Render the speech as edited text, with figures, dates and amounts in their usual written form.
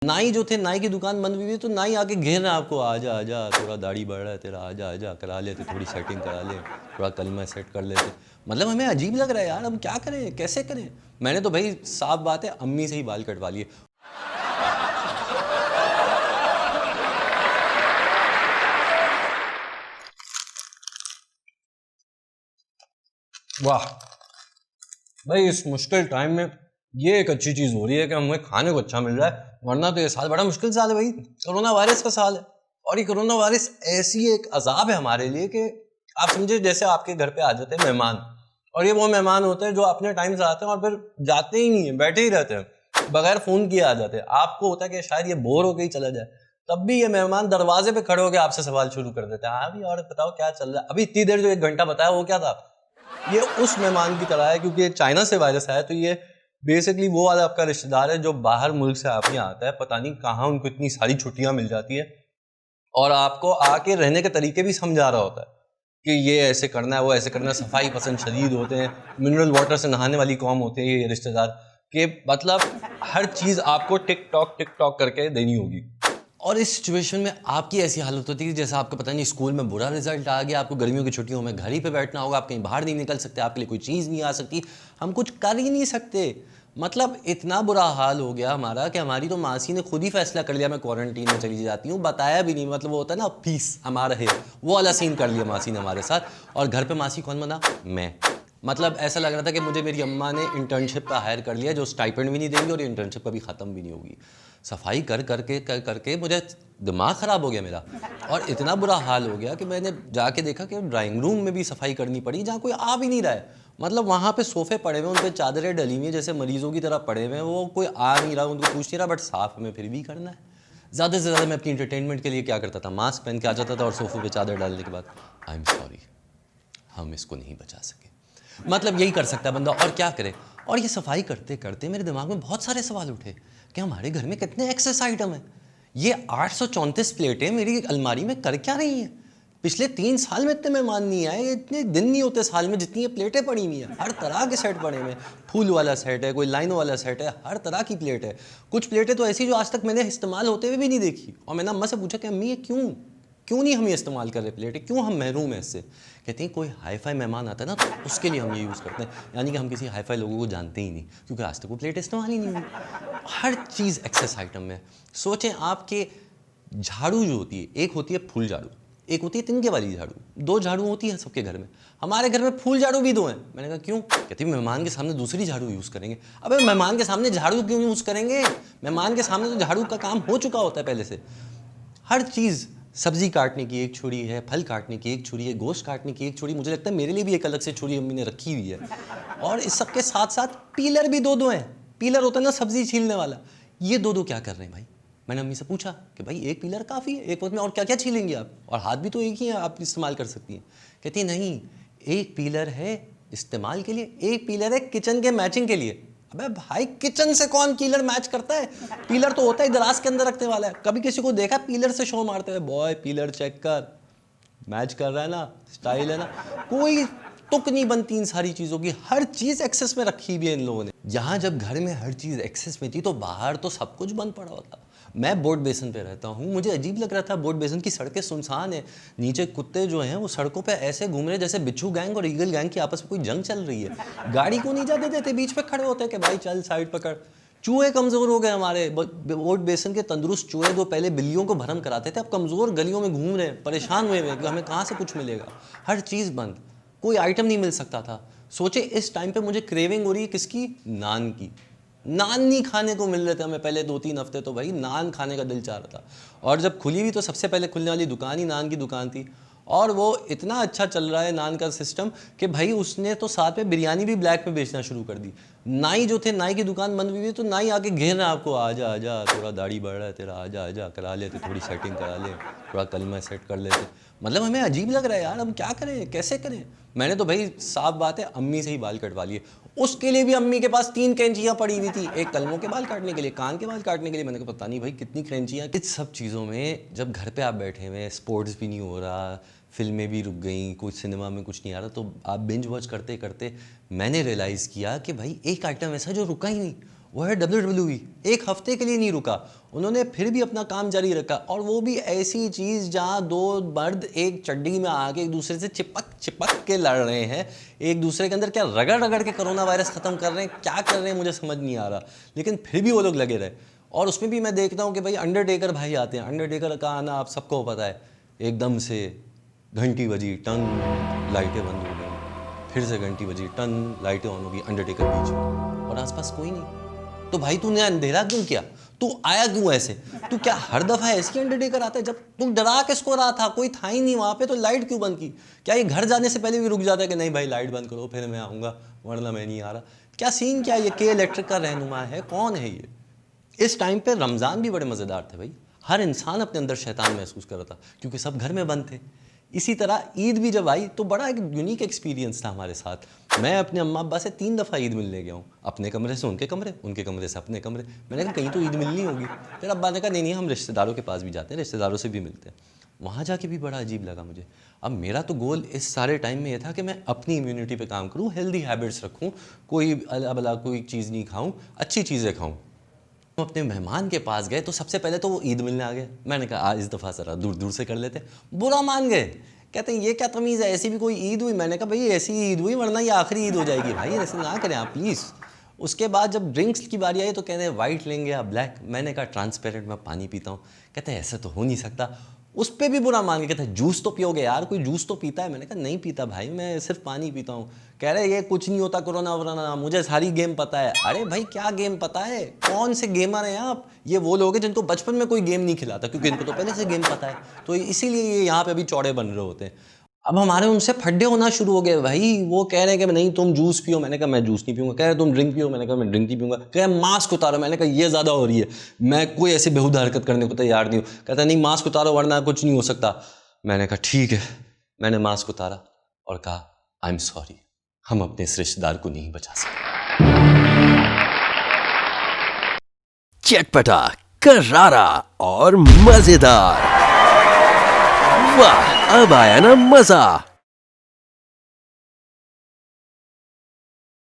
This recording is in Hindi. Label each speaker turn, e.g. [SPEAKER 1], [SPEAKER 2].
[SPEAKER 1] नाई जो थे, नाई की दुकान बंद हुई है तो नाई आके घेर रहा है आपको, आजा आजा थोड़ा दाढ़ी बढ़ रहा है तेरा, आजा आजा करा लेते, थोड़ी सेटिंग करा ले, थोड़ा कलमा सेट कर लेते। मतलब हमें अजीब लग रहा है यार, हम क्या करें, कैसे करें। मैंने तो भाई साफ बात है अम्मी से ही बाल कटवा लिए। वाह भाई, इस मुश्किल टाइम में ये एक अच्छी चीज हो रही है कि हमें खाने को अच्छा मिल रहा है, वरना तो ये साल बड़ा मुश्किल साल है भाई, कोरोना वायरस का साल है। और ये कोरोना वायरस ऐसी एक अजाब है हमारे लिए कि आप समझे जैसे आपके घर पे आ जाते हैं मेहमान, और ये वो मेहमान होते हैं जो अपने टाइम से आते हैं और फिर जाते ही नहीं है, बैठे ही रहते हैं, बगैर फोन किए आ जाते हैं। आपको होता है कि शायद ये बोर होकर ही चला जाए, तब भी ये मेहमान दरवाजे पे खड़े होकर आपसे सवाल शुरू कर देते हैं, हाँ भी और बताओ क्या चल रहा है, अभी इतनी देर जो 1 घंटा बताया वो क्या था। ये उस मेहमान की तरह है, क्योंकि चाइना से वायरस आया, तो ये बेसिकली वो वाला आपका रिश्तेदार है जो बाहर मुल्क से आप यहाँ आता है, पता नहीं कहाँ उनको इतनी सारी छुट्टियां मिल जाती है, और आपको आके रहने के तरीके भी समझा रहा होता है कि ये ऐसे करना है, वो ऐसे करना है। सफाई पसंद शदीद होते हैं, मिनरल वाटर से नहाने वाली कौम होते हैं ये रिश्तेदार, कि मतलब हर चीज़ आपको टिक टॉक करके देनी होगी। और इस सिचुएशन में आपकी ऐसी हालत होती है कि जैसा आपको पता नहीं स्कूल में बुरा रिजल्ट आ गया, आपको गर्मियों की छुट्टियों में घर ही पे बैठना होगा, आप कहीं बाहर नहीं निकल सकते, आपके लिए कोई चीज़ नहीं आ सकती, हम कुछ कर ही नहीं सकते। मतलब इतना बुरा हाल हो गया हमारा कि हमारी तो मासी ने खुद ही फैसला कर लिया मैं क्वारंटीन में चली जाती हूँ, बताया भी नहीं। मतलब वो होता है ना पीस हमारा है, वो वाला सीन कर लिया मासी ने हमारे साथ। और घर पे मासी कौन बना, मैं। मतलब ऐसा लग रहा था कि मुझे मेरी अम्मा ने इंटर्नशिप का हायर कर लिया, जो स्टाइपेंड भी नहीं देंगे और इंटर्नशिप कभी ख़त्म भी नहीं होगी। सफाई कर करके मुझे दिमाग ख़राब हो गया मेरा, और इतना बुरा हाल हो गया कि मैंने जाके देखा कि ड्राइंग रूम में भी सफाई करनी पड़ी, जहाँ कोई आ भी नहीं रहा है। मतलब वहाँ पे सोफ़े पड़े हुए हैं, उन पर चादरें डली हुई हैं, जैसे मरीजों की तरह पड़े हुए हैं, वो कोई आ नहीं रहा, उनको पूछ नहीं रहा, बट साफ़ हमें फिर भी करना है। ज़्यादा से ज़्यादा मैं अपनी इंटरटेनमेंट के लिए क्या करता था, मास्क पहन के आ जाता था और सोफ़े पे चादर डालने के बाद आई एम सॉरी, हम इसको नहीं बचा सके। मतलब यही कर सकता है बंदा, और क्या करे। और ये सफाई करते करते मेरे दिमाग में बहुत सारे सवाल उठे कि हमारे घर में कितने एक्सेस आइटम हैं। ये 834 प्लेटें मेरी अलमारी में कर क्या रही हैं। पिछले 3 साल में इतने मेहमान नहीं आए, इतने दिन नहीं होते साल में जितनी ये प्लेटें पड़ी हुई हैं। हर तरह के सेट पड़े हुए हैं, फूल वाला सेट है, कोई लाइनों वाला सेट है, हर तरह की प्लेट है। कुछ प्लेटें तो ऐसी जो आज तक मैंने इस्तेमाल होते हुए भी नहीं देखी, और मैंने अम्मा से पूछा कि अम्मी ये क्यों क्यों नहीं हम ये इस्तेमाल कर रहे प्लेटें, क्यों हम महरूम हैं इससे। कहती हैं कोई हाई फाई मेहमान आता है ना, तो उसके लिए हम ये यूज़ करते हैं। यानी कि हम किसी हाई फाई लोगों को जानते ही नहीं, क्योंकि आज तक वो प्लेट इस्तेमाल ही नहीं हुई। हर चीज़ एक्सेस आइटम में। सोचें आपके झाड़ू जो होती है, एक होती है फूल झाड़ू, एक होती है तिनके वाली झाड़ू, 2 झाड़ू होती है सबके घर में। हमारे घर में फूल झाड़ू भी 2 हैं। मैंने कहा क्यों? कहती मेहमान के सामने दूसरी झाड़ू यूज़ करेंगे। अबे मेहमान के सामने झाड़ू क्यों यूज़ करेंगे? मेहमान के सामने तो झाड़ू का काम हो चुका होता है पहले से। हर चीज़, सब्जी काटने की एक छुरी है, फल काटने की एक छुरी है, गोश्त काटने की एक छुरी, मुझे लगता है मेरे लिए भी एक अलग से छुरी अम्मी ने रखी हुई है। और इस सब के साथ साथ पीलर भी 2 हैं। पीलर होता है ना सब्जी छीलने वाला, ये 2 क्या कर रहे हैं भाई। मैंने अम्मी से पूछा कि भाई एक पीलर काफ़ी है, एक वक्त में और क्या क्या छीलेंगे आप, और हाथ भी तो एक ही है, आप इस्तेमाल कर सकती हैं। कहती नहीं, एक पीलर है इस्तेमाल के लिए, एक पीलर है किचन के मैचिंग के लिए। अबे भाई किचन से कौन पीलर मैच करता है? पीलर तो होता है दराज के अंदर रखने वाला है। कभी किसी को देखा पीलर से शो मारते हुए, बॉय पीलर चेक कर, मैच कर रहा है ना, स्टाइल है ना। कोई तुक नहीं बनती इन सारी चीज़ों की, हर चीज़ एक्सेस में रखी हुई है इन लोगों ने। यहाँ जब घर में हर चीज़ एक्सेस में थी तो बाहर तो सब कुछ बंद पड़ा होता। मैं बोर्ड बेसन पे रहता हूँ, मुझे अजीब लग रहा था, बोर्ड बेसन की सड़कें सुनसान है, नीचे कुत्ते जो हैं वो सड़कों पे ऐसे घूम रहे जैसे बिच्छू गैंग और ईगल गैंग की आपस में कोई जंग चल रही है। गाड़ी को नहीं जाते देते, बीच पे खड़े होते हैं कि भाई चल साइड पकड़। चूहे कमज़ोर हो गए हमारे, बोर्ड बेसन के तंदुरुस्त चूहे जो पहले बिल्लियों को भरम कराते थे, अब कमज़ोर गलियों में घूम रहे हैं, परेशान हुए हुए कि हमें कहाँ से कुछ मिलेगा। हर चीज़ बंद, कोई आइटम नहीं मिल सकता था। सोचे इस टाइम पे मुझे क्रेविंग हो रही है किसकी? नान की। नान नहीं खाने को मिल रहे थे हमें पहले 2-3 हफ्ते, तो भाई नान खाने का दिल चाह रहा था। और जब खुली भी तो सबसे पहले खुलने वाली दुकान ही नान की दुकान थी, और वो इतना अच्छा चल रहा है नान का सिस्टम कि भाई उसने तो साथ में बिरयानी भी ब्लैक में बेचना शुरू कर दी। नाई जो थे, नाई की दुकान बंद हुई है तो नाई आके घेर रहा है आपको, आजा आजा थोड़ा दाढ़ी बढ़ रहा है तेरा, आजा आजा करा लेते, थोड़ी सेटिंग करा ले, थोड़ा कलमा सेट कर लेते। मतलब हमें अजीब लग रहा है यार, हम क्या करें, कैसे करें। मैंने तो भाई साफ बात है अम्मी से ही बाल कटवा लिए। उसके लिए भी अम्मी के पास 3 कैंचियाँ पड़ी हुई थी, एक कलमों के बाल काटने के लिए, कान के बाल काटने के लिए। मैंने कहा पता नहीं भाई कितनी कैंचियाँ। इस सब चीज़ों में जब घर पे आप बैठे हुए, स्पोर्ट्स भी नहीं हो रहा, फिल्में भी रुक गई, कुछ सिनेमा में कुछ नहीं आ रहा, तो आप बिंज वॉच करते करते मैंने रियलाइज़ किया कि भाई एक आइटम ऐसा जो रुका ही नहीं, वो है WWE। एक हफ्ते के लिए नहीं रुका, उन्होंने फिर भी अपना काम जारी रखा, और वो भी ऐसी चीज़ जहाँ दो मर्द एक चड्डी में आके एक दूसरे से चिपक चिपक के लड़ रहे हैं, एक दूसरे के अंदर क्या रगड़ रगड़ के कोरोना वायरस ख़त्म कर रहे हैं, क्या कर रहे हैं मुझे समझ नहीं आ रहा, लेकिन फिर भी वो लोग लगे रहे। और उसमें भी मैं देखता हूँ कि भाई अंडरटेकर भाई आते हैं, अंडरटेकर का आना आप सबको पता है, एकदम से घंटी बजी, टन, लाइटें बंद हो गई, फिर से घंटी बजी, टन, लाइटें ऑन हो गई, अंडरटेकर बीच में और आसपास कोई नहीं। तो भाई तूने अंधेरा क्यों किया, तू आया क्यों ऐसे, तू क्या हर दफ़ा ऐसे ही अंडरटेकर आता है, जब तू डरा किसको रहा था, कोई था ही नहीं वहाँ पे, तो लाइट क्यों बंद की, क्या ये घर जाने से पहले भी रुक जाता है कि नहीं भाई लाइट बंद करो फिर मैं आऊँगा वरना मैं नहीं आ रहा, क्या सीन क्या ये के इलेक्ट्रिक का रहनुमा है, कौन है ये। इस टाइम पे रमज़ान भी बड़े मज़ेदार थे भाई, हर इंसान अपने अंदर शैतान महसूस कर रहा था क्योंकि सब घर में बंद थे। इसी तरह ईद भी जब आई तो बड़ा एक यूनिक एक्सपीरियंस था हमारे साथ। मैं अपने अम्मा अब्बा से 3 दफ़ा ईद मिलने गया हूँ, अपने कमरे से उनके कमरे, उनके कमरे से अपने कमरे। मैंने कहा कहीं तो ईद मिलनी होगी, फिर अब्बा ने कहा नहीं हम रिश्तेदारों के पास भी जाते हैं, रिश्तेदारों से भी मिलते हैं। वहाँ जाके भी बड़ा अजीब लगा मुझे। अब मेरा तो गोल इस सारे टाइम में ये था कि मैं अपनी इम्यूनिटी पे काम करूँ, हेल्दी हैबिट्स रखूँ, कोई अला बला कोई चीज़ नहीं खाऊँ, अच्छी चीज़ें खाऊँ। हम अपने मेहमान के पास गए तो सबसे पहले तो वो ईद मिलने आ गए। मैंने कहा आज इस दफ़ा ज़रा दूर दूर से कर लेते, बुरा मान गए, कहते हैं ये क्या तमीज़ है, ऐसी भी कोई ईद हुई। मैंने कहा भाई ऐसी ईद हुई वरना ये आखिरी ईद हो जाएगी, भाई ऐसे ना करें आप प्लीज़। उसके बाद जब ड्रिंक्स की बारी आई तो कहते हैं वाइट लेंगे या ब्लैक, मैंने कहा ट्रांसपेरेंट मैं पानी पीता हूँ, कहते हैं ऐसा तो हो नहीं सकता। उस पर भी बुरा मान के कहते हैं जूस तो पियोगे यार, कोई जूस तो पीता है। मैंने कहा नहीं पीता भाई, मैं सिर्फ पानी पीता हूँ। कह रहे ये कुछ नहीं होता कोरोना वोरोना, मुझे सारी गेम पता है। अरे भाई क्या गेम पता है, कौन से गेमर हैं आप। ये वो लोग हैं जिनको बचपन में कोई गेम नहीं खिलाता क्योंकि इनको तो पहले से गेम पता है, तो इसीलिए ये यहाँ पे अभी चौड़े बन रहे होते हैं। अब हमारे उनसे फड्डे होना शुरू हो गए भाई। वो कह रहे हैं कि नहीं तुम जूस पियो, मैंने कहा मैं जूस नहीं पीऊंगा। कह रहे तुम ड्रिंक पियो, मैंने कहा मैं ड्रिंक नहीं पीऊंगा। कह रहे मास्क उतारो, मैंने कहा ये ज़्यादा हो रही है, मैं कोई ऐसी बेहुदा हरकत करने को तैयार नहीं हूँ। कहता नहीं मास्क उतारो वरना कुछ नहीं हो सकता। मैंने कहा ठीक है, मैंने मास्क उतारा और कहा आई एम सॉरी, हम अपने इस रिश्तेदार को नहीं बचा सकते।
[SPEAKER 2] चटपटा, करारा और मजेदार, वाह अब आया ना मजा।